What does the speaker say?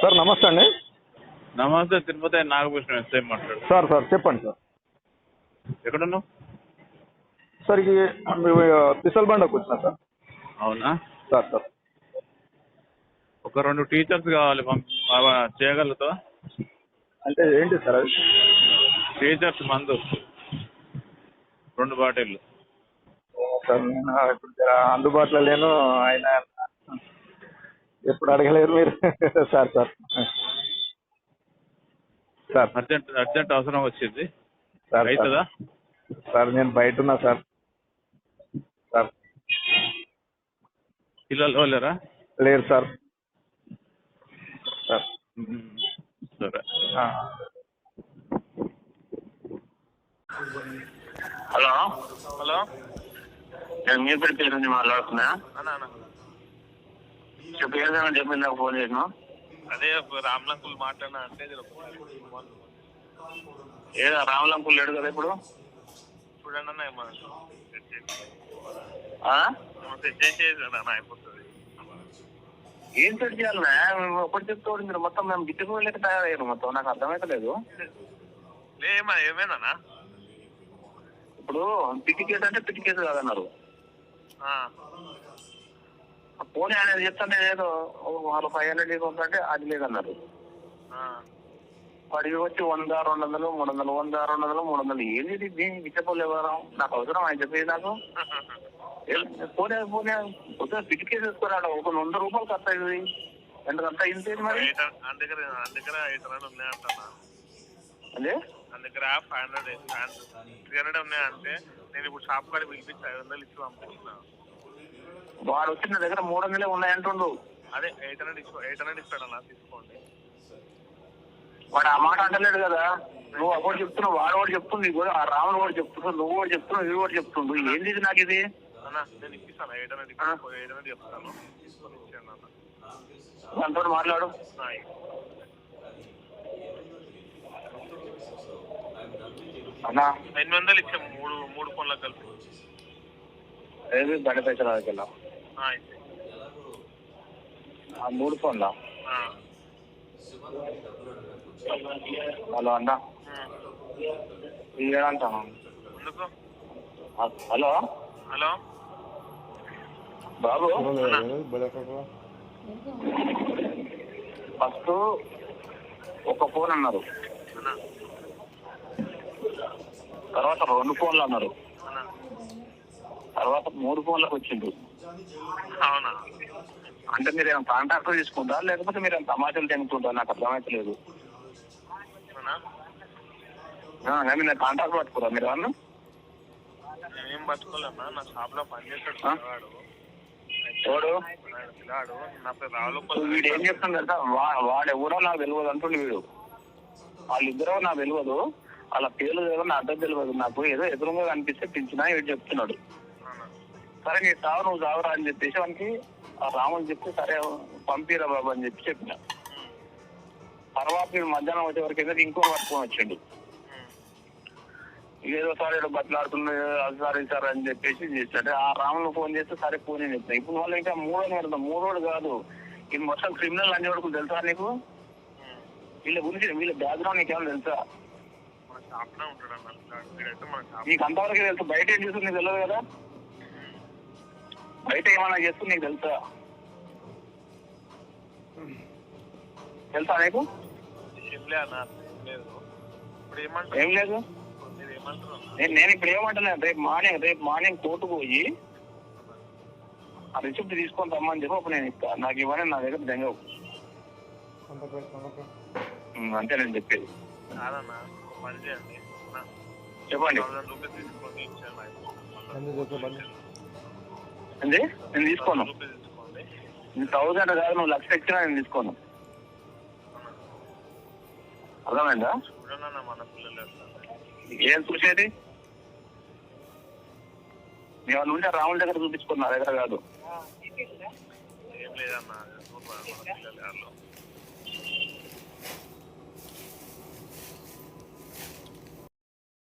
Sir నమస్తే అండి. నమస్తే, తిరుపతి నాగభూషణం ఎస్ఐ మాట్లాడు. సార్ చెప్పండి సార్. ఎక్కడున్నావు? సార్ ఇది పిసల్ బండకు వచ్చిన సార్. అవునా సార్ ఒక 2 టీచర్స్ కావాలి, చేయగలుగుతావా? అంటే ఏంటి సార్ అది? టీచర్స్ మందు 2 బాటిళ్ళు. సార్ నేను ఇప్పుడు అందుబాటులో లేను. ఆయన ఎప్పుడు అడగలేరు మీరు. సార్ అర్జెంట్ అవసరం వచ్చింది. సార్ అవుతుందా? సార్ నేను బయట ఉన్నా సార్. పిల్లలు లేరా? లేరు సార్. సరే. హలో హలో, నేను మీ పేరు నుంచి మాట్లాడుతున్నా. చెప్పు, ఏదైనా చెప్పింది నాకు ఫోన్ చేసిన. అదే రామ్లంకుల్ మాట్లాడినా అంటే ఏదో రామలంకుల్ లేడు కదా ఇప్పుడు. చూడండి అన్న, అయిపోతుంది. ఏం సెట్ చేయాలన్నా? ఒకటి చెప్తూ మీరు మొత్తం మేము గిట్టుకు లెక్క తయారయ్యారు మొత్తం. నాకు అర్థమైతలేదు. ఏమైనా ఇప్పుడు పిటి కేసు అంటే పిటి కేసు కాదన్నారు. పోనీ అనేది చెప్తాను ఏదో వాళ్ళు 500 తీసుకుంటే అది లేదన్నారు. వాడికి వచ్చి 100, 200, 300, 100, 200, 300 ఏంటి దీనికి గిట్టపోలే వారం. నాకు అవసరం ఆయన చెప్పేది. నాకు పోనీ పిటి కేసు వేసుకోరాడు. ఒక 100 రూపాయలు ఖర్చు అయింది. ఎంత ఖర్చు అయింది మరి? అదే దగ్గర 500 ఉన్నాయంటే నేను ఇప్పుడు షాప్ కాడికి పిలిపించి 500 ఇచ్చి పంపించిన. వాడు వచ్చి నా దగ్గర 300 ఉన్నాయంటుండు. అదే 800 ఇస్తాడు అలా, తీసుకోండి. వాడు ఆ మాట అంటలేడు కదా. నువ్వు అప్పుడు చెప్తున్నావు, వాడు కూడా చెప్తుంది కూడా. ఆ రాముడు కూడా చెప్తున్నావు, నువ్వు కూడా చెప్తున్నావు, వీడు కూడా చెప్తుండు. ఏంది ఇది? నాకు ఇది అన్న నేను ఇప్పిస్తాను. 800 చెప్తాను, తీసుకొని ఇచ్చాను అన్న. దాంతో మాట్లాడు. 800 ఇచ్చాము, 3 ఫోన్లకు కలిపి. ఏది బండి పైసలు అదకెళ్ళా? 3 ఫోన్లా? హలో అన్న, ఏడంటాను. హలో హలో బాబు, ఫస్ట్ ఒక ఫోన్ అన్నారు, తర్వాత 2 ఫోన్లు అన్నారు, తర్వాత 3 ఫోన్లకు వచ్చిండు. అవునా? అంటే మీరు ఏమైనా కాంట్రాక్టర్ తీసుకుంటారా లేకపోతే మీరు ఏమైనా తమాషాలు తెంగుతుంటారా? నాకు అర్థమైతలేదు. మీరు కాంట్రాక్ట్ పట్టుకోరా మీరు ఏమన్నా? ఏం పట్టుకోలేమా, నా షాప్ లో పనిచేస్తాడు చూడు. పిల్లాడు. వీడు ఏం చెప్తాను కదా, వాడు ఎవరో నాకు తెలియదు అంటుండే. వీడు వాళ్ళిద్దరో నాకు తెలియదు, వాళ్ళ పేర్లు తెలియదు, నా అర్థం తెలియదు. నాకు ఏదో ఎదురుగా కనిపిస్తే పిలిచినా వీడు చెప్తున్నాడు. సరే నీ సావు నువ్వు సావురా అని చెప్పేసి వానికి ఆ రాములు చెప్తే సరే పంపిరా బాబు అని చెప్పిన. తర్వాత వీడు మధ్యాహ్నం వచ్చే వరకు ఏదో ఇంకో పట్టుకొని వచ్చిండు. ఏదో సార్ ఏదో బట్లాడుతున్నాడు, అది సార్ సార్ అని చెప్పేసి చేస్తాడు. ఆ రాములు ఫోన్ చేస్తే సరే ఫోన్ అని చెప్తాను. ఇప్పుడు వాళ్ళు ఇంకా 3 పెడతాం. 3 కాదు, ఇది మొత్తం క్రిమినల్ అన్ని వరకు తెలుసా నీకు? వీళ్ళ గురించి వీళ్ళ బ్యాక్గ్రౌండ్ నీకేమైనా తెలుసా? నీకు అంతవరకు తెలుసు. బయట ఏం చేస్తుంది నీకు తెలియదు కదా. బయట ఏమన్నా చేస్తుంది నీకు తెలుసా? నీకు ఏం లేదు. నేను ఇప్పుడు ఏమంటున్నాను, రేపు మార్నింగ్ కోర్టు పోయి ఆ రిసిప్ట్ తీసుకొని రమ్మని చెప్పి అప్పుడు నేను ఇస్తాను. నాకు ఇవ్వని నా దగ్గర దెంగవు. అంతే నేను చెప్పేది. చెప్పండి. అండి నేను తీసుకోను. 1000 కాదు, నువ్వు 1,00,000 ఇచ్చినా నేను తీసుకోను. అర్థమైందా? ఏం చూసేది? నేను ఉంటే రాముల దగ్గర చూపించుకున్నా, నా దగ్గర కాదు.